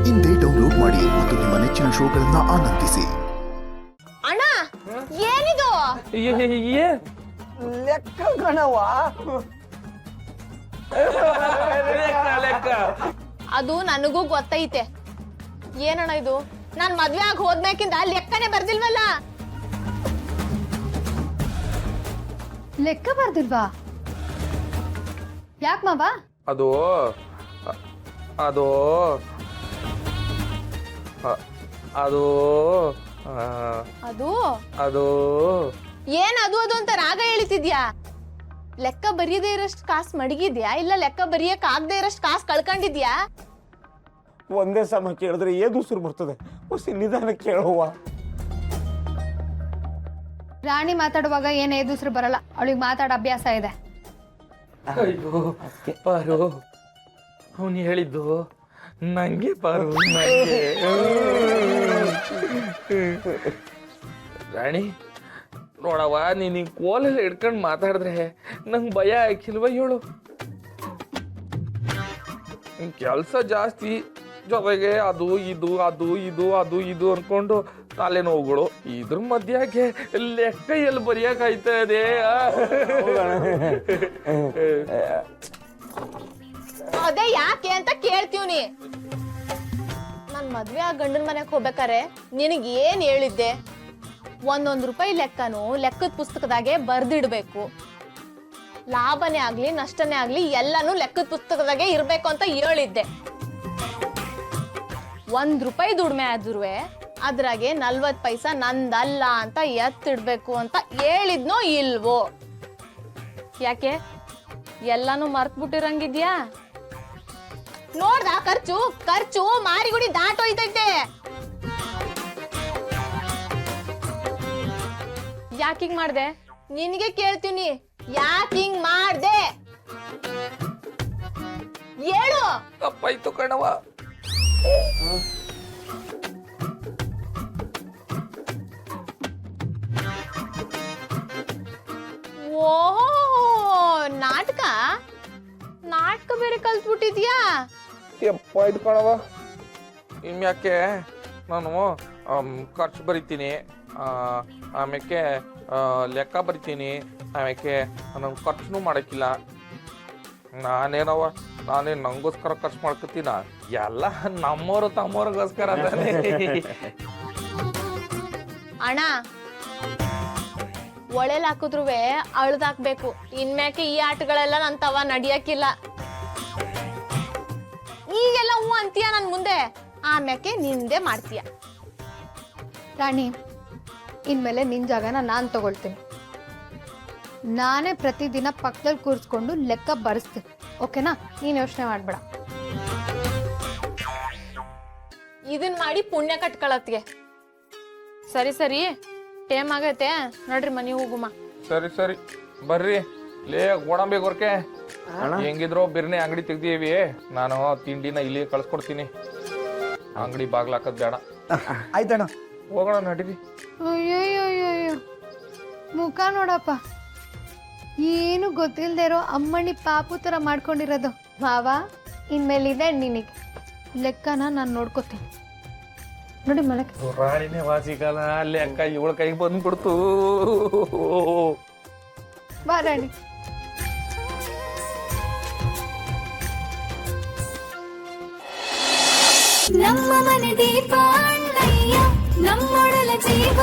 ಇಂದೇ ಡೌನ್ಲೋಡ್ ಮಾಡಿ ಮತ್ತು ನಿಮ್ಮ ನೆಚ್ಚಿನ ಶೋಗಳನ್ನ ಆನಂದಿಸಿ. ಅಣ್ಣ ಏನಿದು? ಲೆಕ್ಕ ಗಣವ ಅದು ನನಗೂ ಗೊತ್ತೈತೆ. ಏನಣ್ಣ ಇದು? ನಾನ್ ಮದ್ವೆ ಆಗಿ ಹೋದ್ಮೇಕಿಂದ ಲೆಕ್ಕನೇ ಬರ್ದಿಲ್ವಲ್ಲ. ಲೆಕ್ಕ ಬರ್ದಿಲ್ವಾ? ಯಾಕ ಮಾವ? ಅದು ಅದು ಅದು ಅದು ಅದು ಏನ್ ಅದು ಅದು ಅಂತ ರಾಗ ಎಳಿತಿದ್ಯಾ? ಲೆಕ್ಕ ಬರೆಯದೇ ಇರೋಷ್ಟು ಕಾಸು ಮಡಗಿದ್ಯಾ ಇಲ್ಲ ಲೆಕ್ಕ ಬರೆಯಕ್ ಆಗದೆ ಇರೋಷ್ಟು ಕಾಸು ಕಳ್ಕೊಂಡಿದ್ಯಾ? ಒಂದೇ ಸಮ ಕೇಳಿದ್ರೆ ಏದು ಉಸಿರು ಬರ್ತದೆ. ಹೊಸಿ ನಿಧಾನ ಕೇಳುವ. ರಾಣಿ ಮಾತಾಡುವಾಗ ಏನ್ ಏದುಸ್ರು ಬರಲ್ಲ, ಅವಳಿಗೆ ಮಾತಾಡೋ ಅಭ್ಯಾಸ ಇದೆ. ಅಯ್ಯೋ ಪಾರು, ಅವನು ಹೇಳಿದ್ದು ನಂಗೆ ಪಾರು, ನಂಗೆ. ರಾಣಿ ನೋಡವ, ನೀನು ಕೋಲೆಲ್ಲ ಹಿಡ್ಕೊಂಡು ಮಾತಾಡಿದ್ರೆ ನಂಗೆ ಭಯ ಆಯ್ಕಿಲ್ವ ಹೇಳು. ಕೆಲಸ ಜಾಸ್ತಿ, ಜೊತೆಗೆ ಅದು ಇದು ಅದು ಇದು ಅದು ಇದು ಅನ್ಕೊಂಡು ತಲೆ ನೋವುಗಳು. ಇದ್ರ ಮಧ್ಯಾಕೆ ಲೆಕ್ಕ ಎಲ್ಲಿ ಬರೆಯಕ್ಕಾಯ್ತದೆ? ಅದೇ ಯಾಕೆ ಅಂತ ಕೇಳ್ತೀವ್ನಿ. ನನ್ ಮದ್ವೆ ಆ ಗಂಡನ ಮನೆಗೆ ಹೋಗ್ಬೇಕಾರೆ ನಿನಗ್ ಏನ್ ಹೇಳಿದ್ದೆ? ಒಂದೊಂದ್ ರೂಪಾಯಿ ಲೆಕ್ಕನು ಲೆಕ್ಕದ ಪುಸ್ತಕದಾಗೆ ಬರ್ದಿಡ್ಬೇಕು. ಲಾಭನೇ ಆಗ್ಲಿ ನಷ್ಟನೇ ಆಗ್ಲಿ ಎಲ್ಲಾನು ಲೆಕ್ಕದ ಪುಸ್ತಕದಾಗೆ ಇರ್ಬೇಕು ಅಂತ ಹೇಳಿದ್ದೆ. 1 ರೂಪಾಯಿ ದುಡ್ಮೆ ಆದ್ರೂ ಅದ್ರಾಗೆ 40 ಪೈಸಾ ನಂದಲ್ಲ ಅಂತ ಎತ್ತಿಡ್ಬೇಕು ಅಂತ ಹೇಳಿದ್ನೋ ಇಲ್ವೋ? ಯಾಕೆ ಎಲ್ಲಾನು ಮರ್ತ್ ಬಿಟ್ಟಿರಂಗಿದ್ಯಾ? ನೋಡ್ದ ಖರ್ಚು ಖರ್ಚು ಮಾರಿಗುಡಿ ದಾಟೋಯ್ತೈತೆ. ಯಾಕಿಂಗ್ ಮಾಡ್ದೆ? ನಿನ್ಗೆ ಕೇಳ್ತೀನಿ, ಯಾಕಿಂಗ್ ಮಾಡ್ದೆ ಹೇಳು. ತಪ್ಪಾಯ್ತು ಕಣವ. ಓಹೋ, ನಾಟಕ ನಾಟಕ ಬೇರೆ ಕಲ್ತ್ಬಿಟ್ಟಿದ್ಯಾ? ತಪ್ಪಾಯ್ತು ಕಣವ. ಇನ್ಯಾಕೆ ನಾನು ಖರ್ಚು ಬರಿತೀನಿ, ಆಮೇಲೆ ಲೆಕ್ಕ ಬರಿತೀನಿ, ಆಮೇಲೆ ನಾನು ಖರ್ಚು ಮಾಡಕ್ಕಿಲ್ಲ. ನಾನೇನು ನಂಗೋಸ್ಕರ ಖರ್ಚು ಮಾಡ್ಕೊತೀನ? ಎಲ್ಲ ನಮ್ಮವ್ರು ತಮ್ಮವ್ರಿಗೋಸ್ಕರ. ಅಣ್ಣ ಒಳೆಲ್ ಹಾಕಿದ್ರು ಅಳ್ದಾಕ್ಬೇಕು. ಇನ್ಮ್ಯಾಕೆ ಈ ಆಟಗಳೆಲ್ಲ ನನ್ ತವ ನಡಿಯಕ್ಕಿಲ್ಲ. ಈಗೆಲ್ಲ ಹೂ ಅಂತೀಯ ನನ್ ಮುಂದೆ, ಆಮ್ಯಾಕೆ ನಿಂದೆ ಮಾಡ್ತೀಯ. ರಾಣಿ, ಇನ್ಮೇಲೆ ನಿನ್ ಜಾಗನ ನಾನ್ ತಗೊಳ್ತೀನಿ. ನಾನೇ ಪ್ರತಿದಿನ ಪಕ್ಕದಲ್ಲಿ ಕೂರಿಸ್ಕೊಂಡು ಲೆಕ್ಕ ಬರೆಸ್ತೀನಿ, ಓಕೆನಾ? ನೀನ್ ಯೋಚನೆ ಮಾಡ್ಬೇಡ. ಇದನ್ ಮಾಡಿ ಪುಣ್ಯ ಕಟ್ಕೊಳತ್ಗೆ. ಸರಿ ಸರಿ, ಟೈಮ್ ಆಗೈತೆ, ನೋಡ್ರಿ ಮನಿ ಹೋಗುಮ. ಸರಿ ಸರಿ ಬರ್ರಿ. ಲೇ ಗೋಡಂಬಿ ಗೊರ್ಕೆ, ಹೆಂಗಿದ್ರು ಬಿರ್ನೆ ಅಂಗಡಿ ತೆಗ್ದೀವಿ. ನಾನು ತಿಂಡಿನ ಇಲ್ಲಿ ಕಳ್ಸ್ಕೊಡ್ತೀನಿ. ಅಂಗಡಿ ಬಾಗ್ಲಾಕದ್ ಬೇಡ. ಆಯ್ತಣ್ಣ, ಹೋಗೋಣ ನಡೀರಿ. ಅಯ್ಯೋಯ್ಯೋಯ್ಯೋ, ಮುಖ ನೋಡಪ್ಪ, ಏನು ಗೊತ್ತಿಲ್ದೇ ಇರೋ ಅಮ್ಮಣ್ಣಿ ಪಾಪು ಥರ ಮಾಡ್ಕೊಂಡಿರೋದು. ಮಾವ, ಇನ್ಮೇಲಿದೆ ನಿನಗೆ ಲೆಕ್ಕನ ನಾನು ನೋಡ್ಕೋತೀನಿ. ನೋಡಿ ಮಲಕ್ಕೆ. ರಾಣಿನೇ ವಾಸಿಕಾಲ ಲೆಕ್ಕ ಇವಳ ಕೈಗೆ ಬಂದ್ಬಿಡ್ತು. ಬಾ ರಾಣಿ. ನಮ್ಮ ಮನೆ ದೀಪ ಅಣ್ಣಯ್ಯ, ನಮ್ಮೊಡಲ ಜೀವ